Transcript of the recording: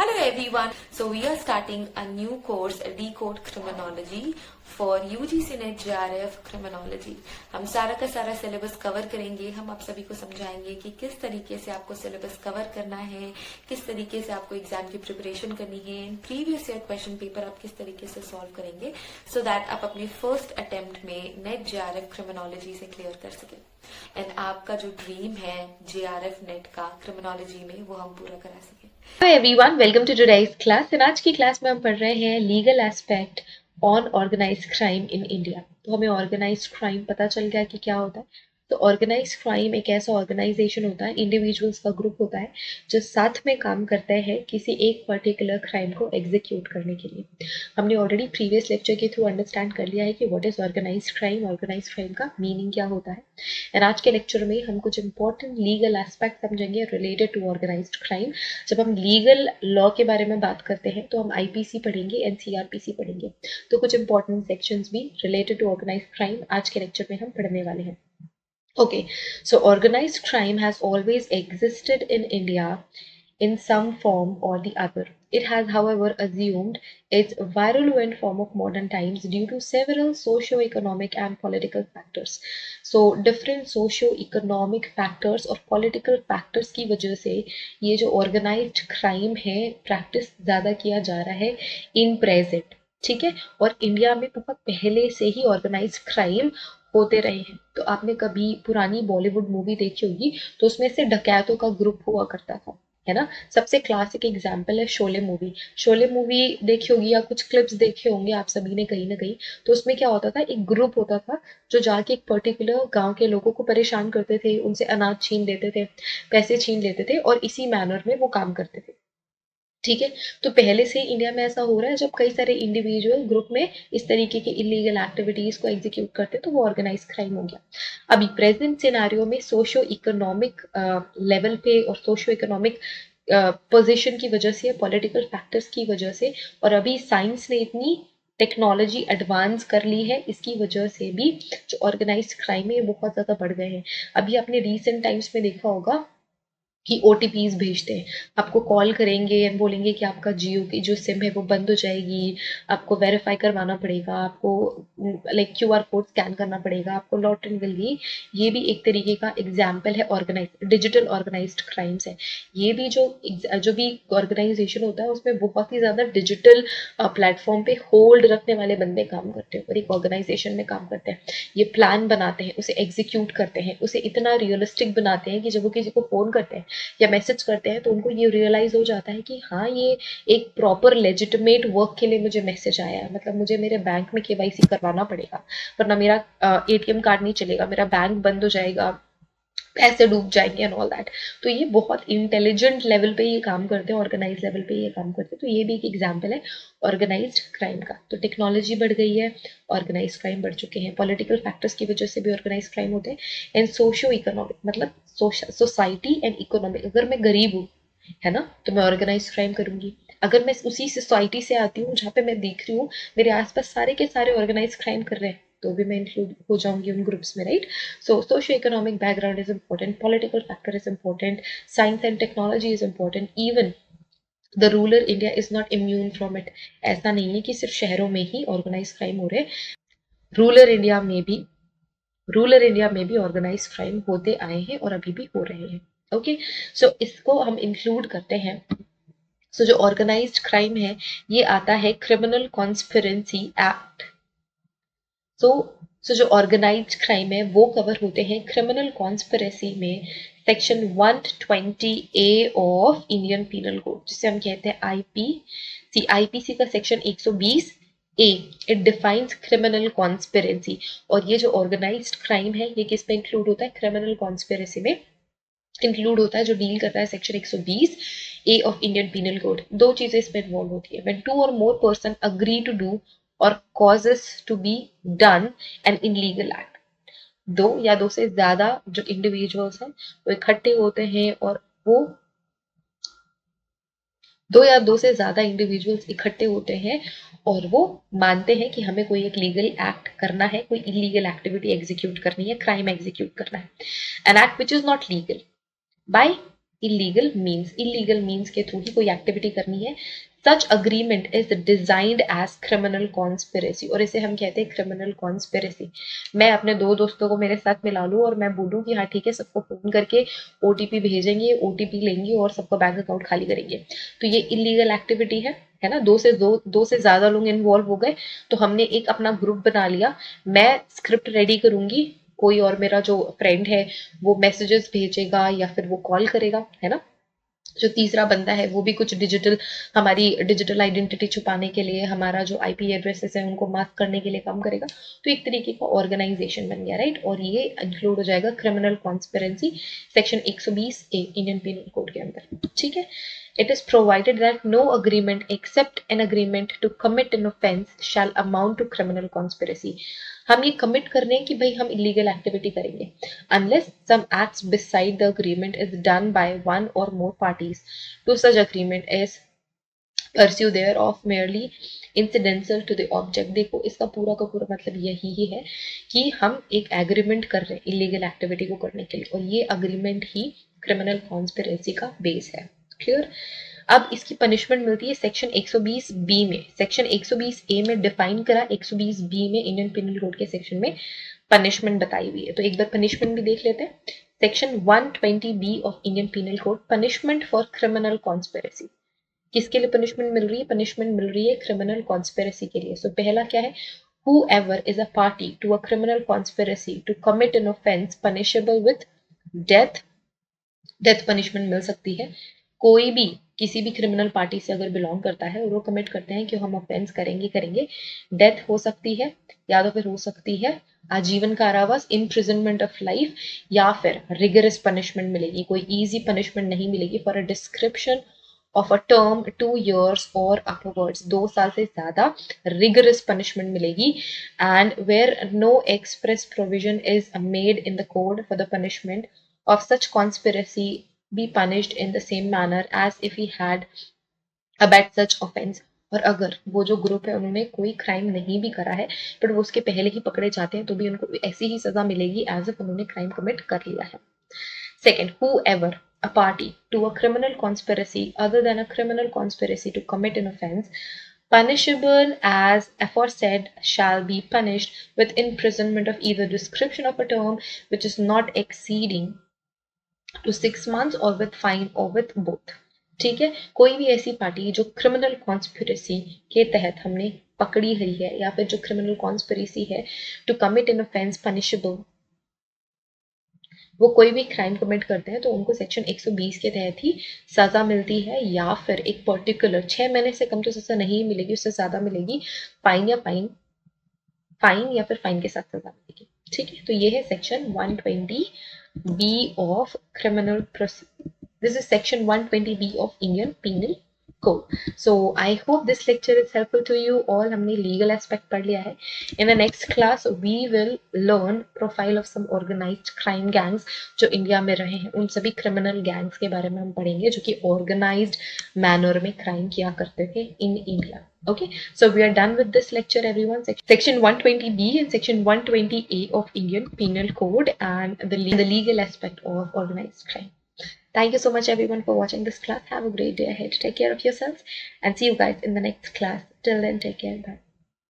Hello everyone. So we are starting a new course, Decode Criminology for UGC NET JRF Criminology. हम सारा का सारा syllabus cover करेंगे. हम आप सभी को समझाएंगे कि किस तरीके से आपको सिलेबस कवर करना है, किस तरीके से आपको एग्जाम की प्रिपरेशन करनी है, प्रीवियस ईयर क्वेश्चन पेपर आप किस तरीके से सॉल्व करेंगे, सो दैट आप अपने फर्स्ट अटेम्प्ट में नेट JRF क्रिमिनोलॉजी से क्लियर कर सके. एंड आपका जो ड्रीम है JRF नेट का क्रिमिनोलॉजी में, वो हम पूरा करा सके. Hi everyone, welcome to today's class. आज की क्लास में हम पढ़ रहे हैं legal aspect on organised crime in India. तो हमें ऑर्गेनाइज्ड क्राइम पता चल गया कि क्या होता है. तो ऑर्गेनाइज्ड क्राइम एक ऐसा ऑर्गेनाइजेशन होता है, इंडिविजुअल्स का ग्रुप होता है जो साथ में काम करते हैं किसी एक पर्टिकुलर क्राइम को एग्जीक्यूट करने के लिए. हमने ऑलरेडी प्रीवियस लेक्चर के थ्रू अंडरस्टैंड कर लिया है कि व्हाट इज ऑर्गेनाइज्ड क्राइम का मीनिंग क्या होता है. एंड आज के लेक्चर में हम कुछ इंपॉर्टेंट लीगल एस्पेक्ट समझेंगे रिलेटेड टू ऑर्गेनाइज्ड क्राइम. जब हम लीगल लॉ के बारे में बात करते हैं तो हम आईपीसी पढ़ेंगे, एनसीआरपीसी पढ़ेंगे. तो कुछ इंपॉर्टेंट सेक्शंस भी रिलेटेड टू ऑर्गेनाइज्ड क्राइम आज के लेक्चर में हम पढ़ने वाले हैं. Okay, so organized crime has always existed in India in some form or the other. It has, however, assumed its virulent form of modern times due to several socio-economic and political factors. So, different socio-economic factors और political factors की वजह से ये जो organized crime है practice ज़्यादा किया जा रहा है in present. ठीक है. और इंडिया में बहुत पहले से ही ऑर्गेनाइज क्राइम होते रहे हैं. तो आपने कभी पुरानी बॉलीवुड मूवी देखी होगी तो उसमें से डकैतों का ग्रुप हुआ करता था, है ना. सबसे क्लासिक एग्जाम्पल है शोले मूवी. शोले मूवी देखी होगी या कुछ क्लिप्स देखे होंगे आप सभी ने कहीं ना कहीं. तो उसमें क्या होता था, एक ग्रुप होता था जो जाके एक पर्टिकुलर गांव के लोगों को परेशान करते थे, उनसे अनाज छीन लेते थे, पैसे छीन लेते थे और इसी मैनर में वो काम करते थे. ठीक है. तो पहले से इंडिया में ऐसा हो रहा है, जब कई सारे इंडिविजुअल ग्रुप में इस तरीके की इलीगल एक्टिविटीज को एग्जीक्यूट करते तो वो ऑर्गेनाइज क्राइम हो गया. अभी प्रेजेंट सिनेरियो में सोशियो इकोनॉमिक लेवल पे और सोशियो इकोनॉमिक पोजीशन की वजह से, पॉलिटिकल फैक्टर्स की वजह से, और अभी साइंस ने इतनी टेक्नोलॉजी एडवांस कर ली है, इसकी वजह से भी जो ऑर्गेनाइज क्राइम है बहुत ज्यादा बढ़ गए हैं. अभी आपने रिसेंट टाइम्स में देखा होगा कि ओटीपीज भेजते हैं, आपको कॉल करेंगे एंड बोलेंगे कि आपका जियो की जो सिम है वो बंद हो जाएगी, आपको वेरीफाई करवाना पड़ेगा, आपको लाइक क्यूआर कोड स्कैन करना पड़ेगा, आपको लॉटरी मिलेगी. ये भी एक तरीके का एग्जाम्पल है ऑर्गेनाइज डिजिटल ऑर्गेनाइज्ड क्राइम्स है. ये भी जो भी ऑर्गेनाइजेशन होता है उसमें बहुत ही ज्यादा डिजिटल प्लेटफॉर्म पे होल्ड रखने वाले बंदे काम करते हैं और एक ऑर्गेनाइजेशन में काम करते हैं. ये प्लान बनाते हैं, उसे एग्जीक्यूट करते हैं, उसे इतना रियलिस्टिक बनाते हैं कि जब वो किसी को फोन करते हैं या मैसेज करते हैं तो उनको ये रियलाइज हो जाता है कि हाँ, ये एक प्रॉपर लेजिटिमेट वर्क के लिए मुझे मैसेज आया है. मतलब मुझे मेरे बैंक में केवाईसी करवाना पड़ेगा, वरना मेरा एटीएम कार्ड नहीं चलेगा, मेरा बैंक बंद हो जाएगा, पैसे डूब जाएंगे एंड ऑल दैट. तो ये बहुत इंटेलिजेंट लेवल पे ये काम करते हैं, ऑर्गेनाइज लेवल पे ये काम करते हैं. तो ये भी एक एग्जाम्पल है ऑर्गेनाइज्ड क्राइम का. तो टेक्नोलॉजी बढ़ गई है, ऑर्गेनाइज क्राइम बढ़ चुके हैं, पॉलिटिकल फैक्टर्स की वजह से भी ऑर्गेनाइज क्राइम होते हैं. एंड सोशियो इकोनॉमिक मतलब सोसाइटी एंड इकोनॉमिक. अगर मैं गरीब हूँ, है ना, तो मैं ऑर्गेनाइज क्राइम करूंगी. अगर मैं उसी सोसाइटी से आती हूँ जहाँ पे मैं देख रही हूँ मेरे आसपास सारे के सारे ऑर्गेनाइज क्राइम कर रहे हैं, तो भी मैं इंक्लूड हो जाऊंगी उन ग्रुप्स में, right. So socio economic background is important, political factor is important, science and technology is important. Even the rural India is not immune from it. ऐसा नहीं है कि सिर्फ शहरों में ही ऑर्गेनाइज क्राइम हो रहे हैं, रूरल इंडिया में भी रूरल इंडिया में भी ऑर्गेनाइज क्राइम होते आए हैं और अभी भी हो रहे हैं. ओके, सो इसको हम इंक्लूड करते हैं. सो जो ऑर्गेनाइज्ड क्राइम है ये आता है क्रिमिनल कॉन्स्पिरेंसी एक्ट. सो जो ऑर्गेनाइज्ड क्राइम है वो कवर होते हैं क्रिमिनल कॉन्स्पिरेसी में section 120 A of Indian Penal Code, जिसे हम कहते हैं आईपीसी. आईपीसी का section 120 A, it defines criminal conspiracy. और ये जो ऑर्गेनाइज्ड क्राइम है ये किस में इंक्लूड होता है, क्रिमिनल कॉन्स्पिरेसी में इंक्लूड होता है, जो डील करता है section 120 A of Indian Penal Code. दो चीजें इसमें इन्वॉल्व होती है. When two or more person agree to do or causes to be done an illegal act. दो या दो से ज्यादा जो इंडिविजुअल्स हैं वो इकट्ठे होते हैं और वो दो या दो से ज्यादा इंडिविजुअल्स इकट्ठे होते हैं और वो मानते हैं कि हमें कोई एक लीगल एक्ट करना है, कोई इलीगल एक्टिविटी एग्जीक्यूट करनी है, क्राइम एग्जीक्यूट करना है. An act which is not legal by illegal means के थ्रू ही कोई एक्टिविटी करनी है. Such agreement is designed as criminal conspiracy, और इसे हम कहते हैं क्रिमिनल कॉन्स्पिरेसी. मैं अपने दो दोस्तों को मेरे साथ मिला लूँ और मैं बोलूँ कि हाँ ठीक है, सबको फोन करके ओटीपी भेजेंगे, ओटीपी लेंगे और सबका बैंक अकाउंट खाली करेंगे, तो ये इलीगल एक्टिविटी है ना. दो से ज्यादा लोग इन्वॉल्व हो गए, तो हमने एक अपना ग्रुप बना लिया. मैं स्क्रिप्ट रेडी करूंगी, कोई और मेरा जो फ्रेंड है वो मैसेजेस भेजेगा या फिर वो कॉल करेगा, है ना. जो तीसरा बंदा है वो भी कुछ हमारी डिजिटल आइडेंटिटी छुपाने के लिए, हमारा जो आईपी एड्रेसेस है उनको मास्क करने के लिए काम करेगा. तो एक तरीके का ऑर्गेनाइजेशन बन गया, राइट. और ये इंक्लूड हो जाएगा क्रिमिनल कॉन्स्पिरेंसी सेक्शन 120 ए इंडियन पीनल कोड के अंदर. ठीक है. It is provided that no agreement except an agreement to commit an offense shall amount to criminal conspiracy. हम ये कमिट कर रहे हैं कि भाई हम इलीगल एक्टिविटी करेंगे, unless some acts beside the agreement is done by one or more parties to such agreement is pursue thereof merely incidental to the object. देखो इसका पूरा का पूरा मतलब यही ही है कि हम एक एग्रीमेंट कर रहे हैं इलीगल एक्टिविटी को करने के लिए, और ये अग्रीमेंट ही क्रिमिनल कॉन्स्पिरेसी का बेस है. क्लियर. अब इसकी पनिशमेंट मिलती है सेक्शन 120 बी में. सेक्शन 120 ए में डिफाइन करा, 120 बी में इंडियन पिनल कोड के सेक्शन में पनिशमेंट बताई हुई है. तो एक बार पनिशमेंट भी देख लेते हैं. Section 120 B of Indian Penal Code, punishment for criminal conspiracy. किसके लिए पनिशमेंट मिल रही है? पनिशमेंट मिल रही है क्रिमिनल कॉन्स्पिरेसी के लिए. सो पहला क्या है? whoever is a party to a criminal conspiracy to commit an offense punishable with death punishment मिल सकती है. कोई भी किसी भी क्रिमिनल पार्टी से अगर बिलोंग करता है और वो कमिट करते हैं कि हम ऑफेंस करेंगे, डेथ हो सकती है, या तो फिर हो सकती है आजीवन कारावास, इम्प्रिजनमेंट ऑफ लाइफ, या फिर रिगरस पनिशमेंट मिलेगी. कोई इजी पनिशमेंट नहीं मिलेगी. For a description of a term 2 years or upwards, 2 साल से ज्यादा रिगरस पनिशमेंट मिलेगी. And where no express provision is made in the code for the punishment of such conspiracy be punished in the same manner as if he had abetted such offense. और अगर वो जो group है उन्होंने कोई crime नहीं भी करा है बट वो उसके पहले ही पकड़े जाते हैं तो भी उनको ऐसी ही सजा मिलेगी एज इफ उन्होंने क्राइम कमिट कर लिया है. Second, whoever a party to a criminal conspiracy other than a criminal conspiracy to commit an offense punishable as aforesaid shall be punished with imprisonment of either description of a term which is not exceeding to 6 months or with fine or with both. ठीक है. कोई भी ऐसी party जो criminal conspiracy के तहत हमने पकड़ी हुई है या फिर जो क्रिमिनल कॉन्स्पिरेसी है to commit an offence punishable, वो कोई भी क्राइम कमिट करते हैं तो उनको सेक्शन 120 के तहत ही सजा मिलती है, या फिर एक पर्टिकुलर 6 महीने से कम तो सजा नहीं मिलेगी, उससे ज्यादा मिलेगी, फाइन या फिर फाइन के साथ सजा मिलेगी. ठीक है. तो ये है section 120 B of criminal procedure. This is section 120B of Indian Penal Code. So I hope this lecture is helpful to you all. हमने legal aspect पढ़ लिया है. In the next class we will learn profile of some organized crime gangs जो India में रहे हैं. उन सभी criminal gangs के बारे में हम पढ़ेंगे जो कि organized manner में crime किया करते थे in India. Okay, so we are done with this lecture everyone. Section 120B and section 120A of Indian Penal Code and the legal aspect of organized crime. Thank you so much everyone for watching this class. Have a great day ahead. Take care of yourselves and see you guys in the next class. Till then, take care. Bye.